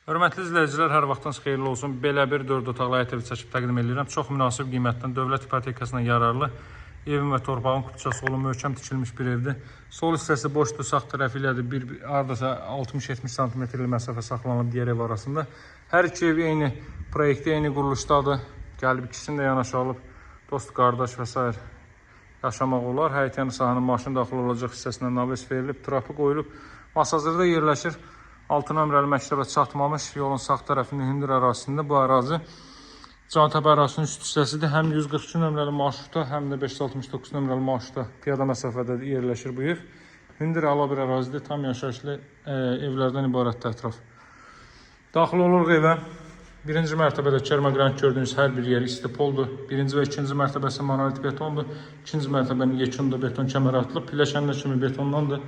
Hörmətli izləyicilər, hər vaxtınız xeyirli olsun. Belə bir 4 otaqlı həyət evi çəkib təqdim edirəm. Çox münasib qiymətdən dövlət ipotekasına yararlı evin və torpağın kupçası olan möhkəm tikilmiş bir evdir. Sol hissəsi boşdur, sağ tərəfi ilədir. Hardasa 60-70 cm məsafə saxlanılıb digər ev arasında. Hər iki ev eyni proyektdə, eyni quruluşdadır. Gəlib ikisini də yanaşı alıb dost, qardaş və s. yaşamaq olar. Həyət yanı sahanın maşın daxil olacaq hissəsinə naves verilib, trapı qoyulub. Masazırda yerləşir. 6 nömrəli məktəbə çatmamış yolun sağ tərəfində hündür ərazisində. Bu ərazi Cantəpə ərazisinin üst hissəsidir. Həm 142 nömrəli marşrutda, həm də 569 nömrəli marşrutda piyada məsafədə yerləşir bu ev. Hündür əla bir ərazidir. Tam yaşayışlı evlərdən ibarətdir ətraf. Daxil oluruq evə. Birinci mərtəbədə kermogranit gördüyünüz hər bir yeri istipoldur. Birinci və ikinci mərtəbəsi monolit betondur. İkinci mərtəbənin yekununda beton kəməri atılıb. Pilləkənlər kimi betondandır.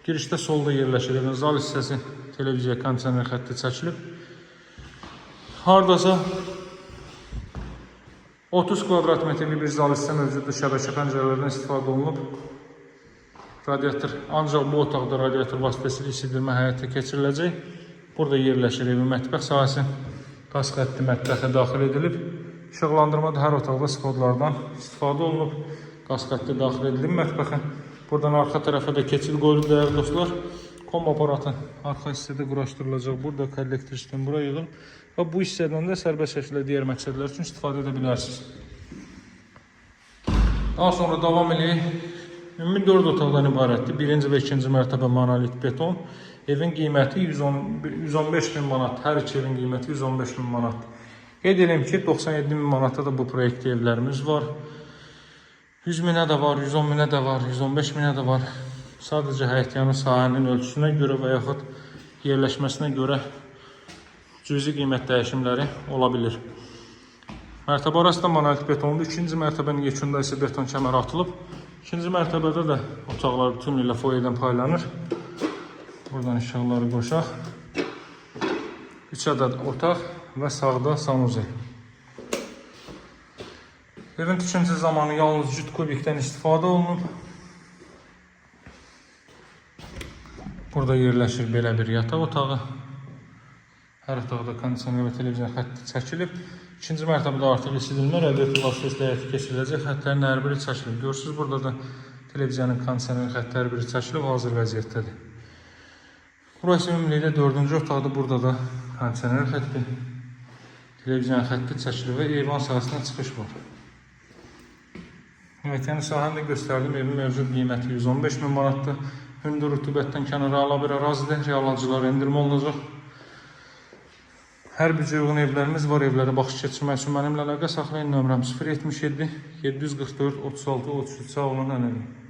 Girişdə solda yerləşir evin. Zal hissəsi televiziya kondisioner xətti çəkilib. Hardasa 30 kvadrat metrlik bir zal hissə mövcuddur. Şəbəkə pəncərələrdən istifadə olunub. Radiator, ancaq bu otaqda radiator vasitəsilə isidirmə həyata keçiriləcək. Burada yerləşir evin mətbəx sahəsi. Qaz xətti mətbəxə daxil edilib. İşıqlandırmada hər otaqda svodlardan istifadə olunub. Qaz xətti daxil edilib mətbəxə. Buradan arxa tərəfə də keçid qoyulub dəyərli dostlar. Kom aparatı arxa hissədə quraşdırılacaq. Burada kollektor sistemi bura yığılıb. Və bu hissədən də sərbəst şəkildə digər məqsədlər üçün istifadə edə bilərsiniz. Daha sonra davam edək. Ümumi 4 otaqdan ibarətdir. Birinci və ikinci mərtəbə monolit beton. Evin qiyməti 115 min manat. Hər iki evin qiyməti 115 min manat. Qeyd edelim ki, 97 min manatda da bu proyektdə evlərimiz var. 100 minə də var, 110 minə də var, 115 minə də var. Sadəcə həyət yanı sahənin ölçüsünə görə və yaxud yerləşməsinə görə cüzi qiymət dəyişimləri ola bilir. Mərtəbə arası da monolit betondur. İkinci mərtəbənin yekunda isə beton kəməri atılıb. İkinci mərtəbədə də otaqlar bütünlüklə foyerdən paylanır. Buradan işıqları qoşaq. 3 ədəd otaq və sağda sanuzel. Evin tikintisi zamanı yalnız cüt kubikdən istifadə olunub. Burada yerləşir belə bir yataq otağı. Hər otaqda kondisioner və televizyon xətti çəkilib. İkinci mərtəbədə artıq isidilmə, radiator vasitəsilə həyata keçiriləcək. Xəttlərin hər biri çəkilib. Görürsünüz, burada da televiziyonun kondisioner xətti hər biri çəkilib, hazır vəziyyətdədir. Burası ümumilikdə 4-cü otaqdır. Burada da kondisioner xətti, televizyon xətti çəkilib və eyvan sahəsinə çıxış var. Evet, yəni sahəni də göstərdim. Evin mövcud qiyməti 115 min manatdır. Hündür rütubətdən kənara ala bir ərazidə real alıcılara endirmə olunacaq. Hər bircə uyğun evlərimiz var. Evlərə baxış keçirmək üçün mənimlə əlaqə saxlayın. Nömrəm 077 744 36 33. Sağ olun, ənəli.